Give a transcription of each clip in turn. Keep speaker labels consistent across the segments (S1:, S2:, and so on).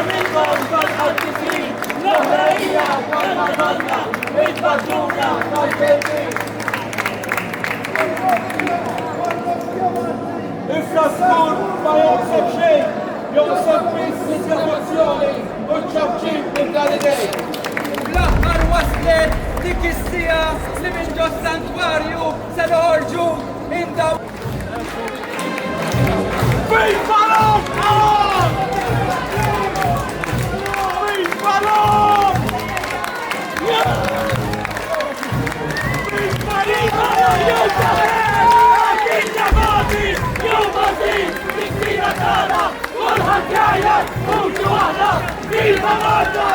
S1: minnhom tal-ħaddifin, l-oħra hija tal-Madonna, il-patruna tal-Ġejjin. Issa skur ma joqseb xejn, joqseb biss l-istituzzjoni u ċabċib minn tal-idej.
S2: L-aħħar waslet dik is-sija li minn ġo santwarju se noħorġu indaw.
S1: Viva Roma! Viva Roma! Viva Roma! Viva Malta!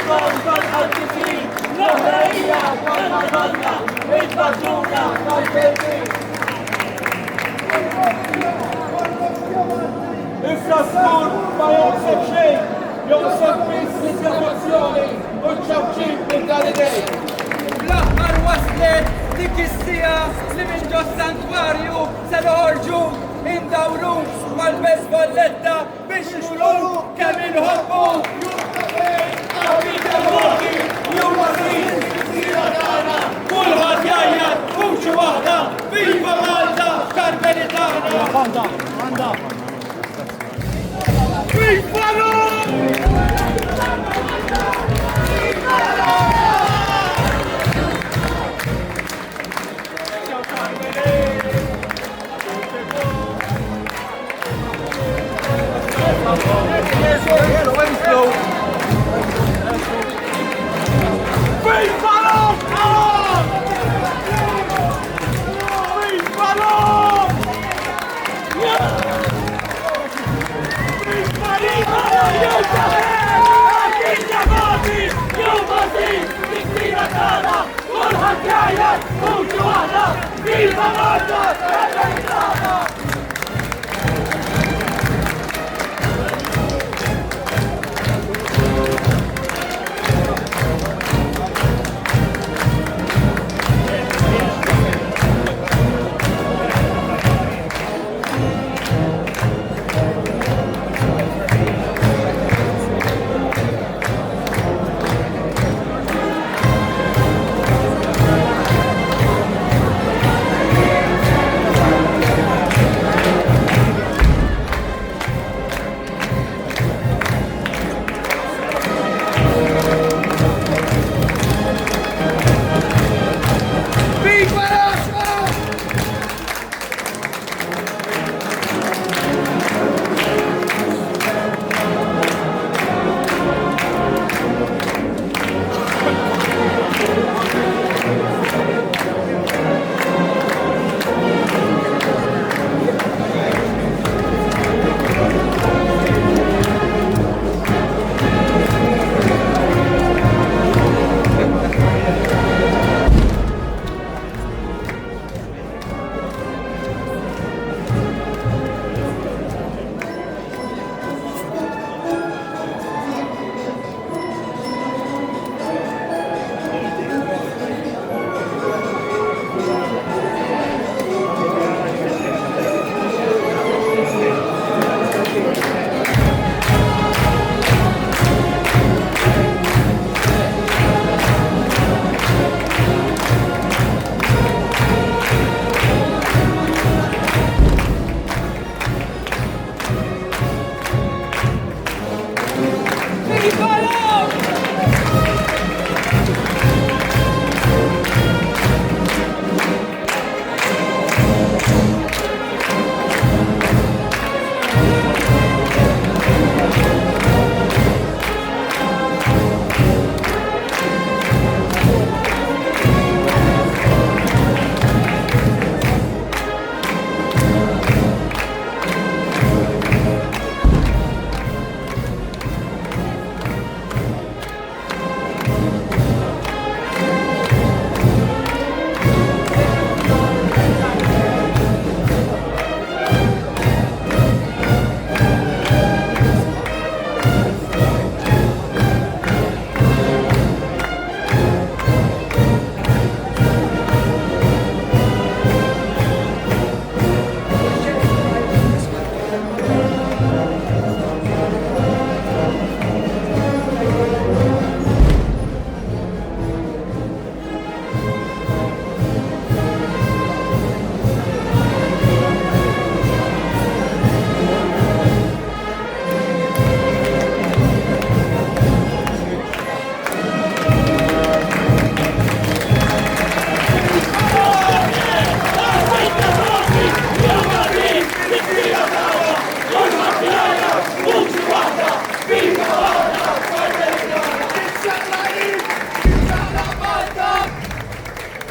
S1: il-purcissjoni tal-ħaddisin, l-oħra hija tal-Madonna, il-patruna tal-Belġin. Il-Strasburg ma joqseb xejn, joqseb biss l-iskavazzjoni u ċabċib minn dan idej.
S2: L-aħħar waslet dik is-sija li minn ġo santwarju se noħorġu indawru mal-bes Valletta biex nuru kemm inħobbu. Kulħadd jgħid vuċi waħda, viva Malta, Carmel tagħna! Viva Viva Malta!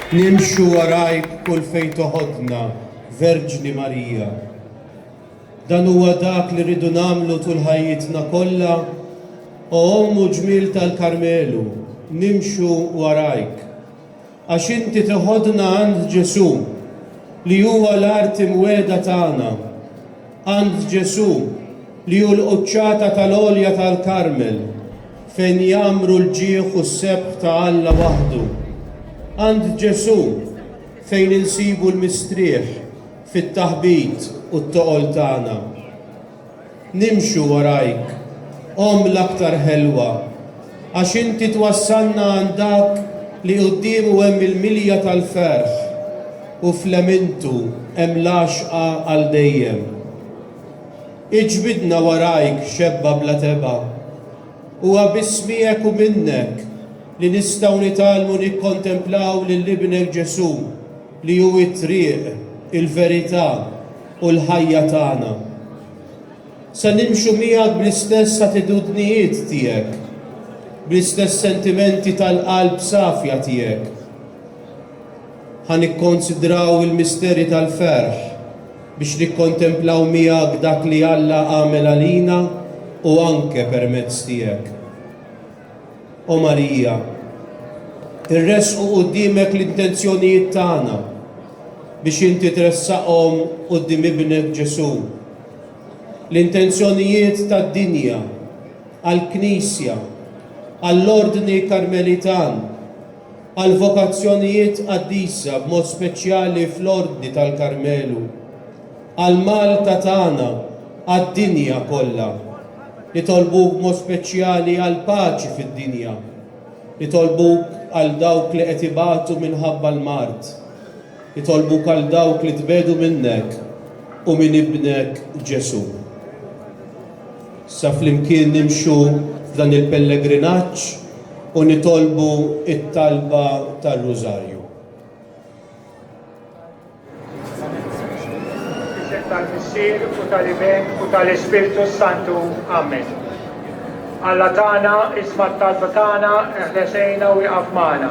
S3: Nimxu warajk kull fejn toħodna, Verġni Marija. Dan huwa dak li rridu nagħmlu tul ħajjitna kollha O Ommu ġmil tal-Karmelu, nimxu warajk, għax inti tiħodna għand Ġesu li huwa l-art imweda tagħna, għand Ġesu li hu l-quċċata tal-għolja tal-Carmel fejn jamru l-ġieħ u s-sebħ ta' Alla waħdu, għand Ġesu fejn insibu l-mistrieħ fit-taħbit u t-toqol tagħna. Nimxu warajk, l-aktar ħelwa, għax inti twassalna għand dak li quddiemu hemm il-milja tal-ferħ u fl-emintu hemm l-għaxqa għal dejjem. Iġbidna warajk xebba bla teba, huwa bismijek u minnek li nistgħu nitalmu nikkontemplaw lil-Ibnek Ġesu li hu t-triq, il-verità u l-ħajja tagħna. Sa nimxu miegħek bl-istess attitudnijiet tiegħek, bl-istess sentimenti tal-qalb safja tiegħek. Ħa nikkonsidraw il-misteri tal-ferħ biex nikkontemplaw miegħek dak li Alla għamel għalina u anke permezz tiegħek. O Marija, irresqu quddiemek l-intenzjonijiet tagħna biex inti tressaqhom quddiem Ibnek Ġesu. L-intenzjonijiet tad-dinja, għall-Knisja, għall-Ordni Karmelitan, għall-vokazzjonijiet qaddisa b'mod speċjali fl-Ordni tal-Karmelu, għall-Malta tagħna, għad-dinja kollha, nitolbuk b'mod speċjali għall-paċi fid-dinja, nitolbuk għal dawk li qed ibatu minħabba l-mard, nitolbuk għal dawk li tbedu minnek u minn Ibnek Ġesu. Sa flimkien nimxu f'dan il-pellegrinaġġ u nitolbu it-talba tar-Rużarju.
S4: Fisem tal-Missier u tal-Iben u tal-Ispirtu Santu. Amen. Alla tagħna isma' t-talba tagħna eħlesejna u jaqaf magħna.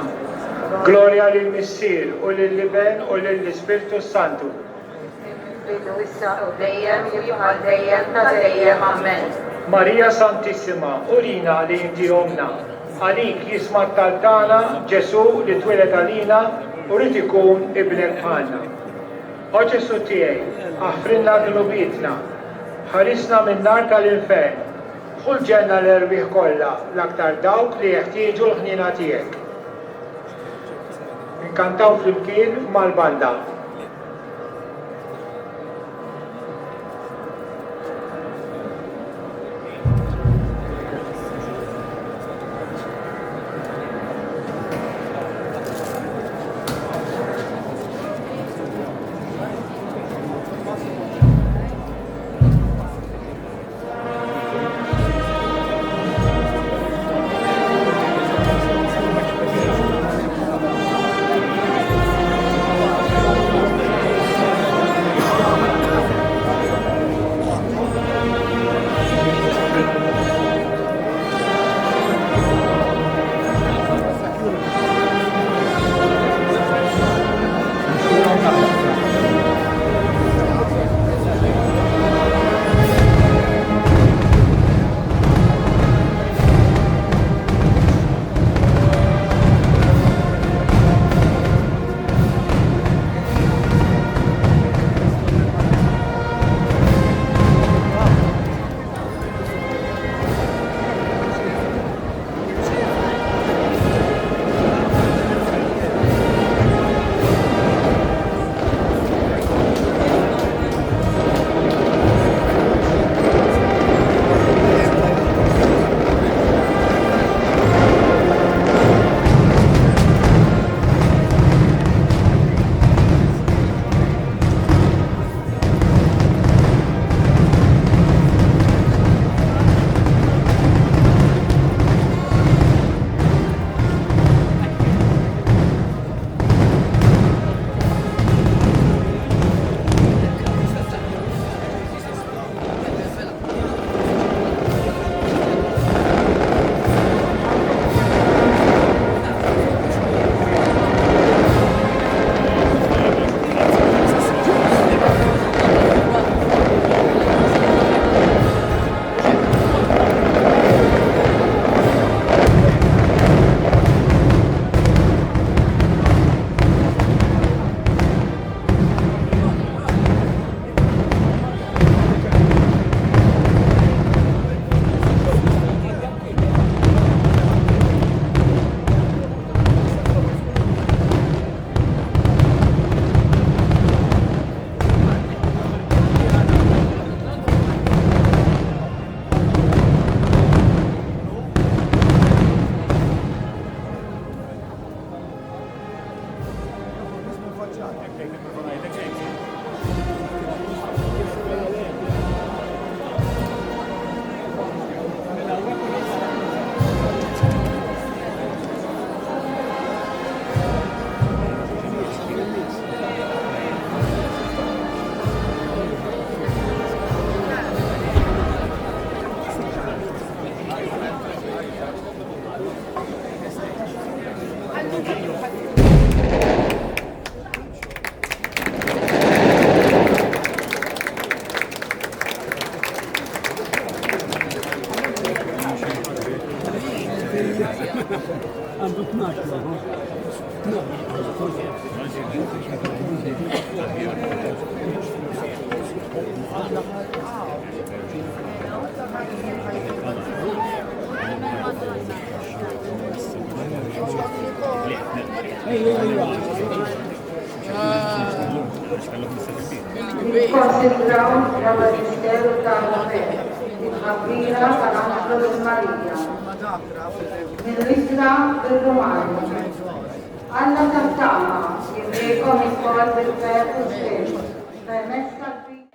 S4: Glorja lill-Missier u lill-Iben u lill-Ispirtu Santu.
S5: Bidu issa u dejjem jibqa' dejjem ta' dejjem. Amen.
S4: Marija Santissima, urina li inti omna, għalik jisma' tal-tana Ġesu li tweled għalina u rrid ikun Ibnek għandna. O Ġesu tiegħi, aħfrinna dlubietna, ħarisna min-nar tal-infern, ħul ġenna l-erbieħ kollha l-aktar dawk li jeħtieġu l-ħnina tiegħek. Inkantaw flimkien mal-banda.
S5: Considraw dal-Ministeru tal-Festa il-ħabbira tal-Anġlu Marija mill-Isla bil-Rumani. Alla tattama jimrikom il-kol bil-fer u s-sir permezz tal-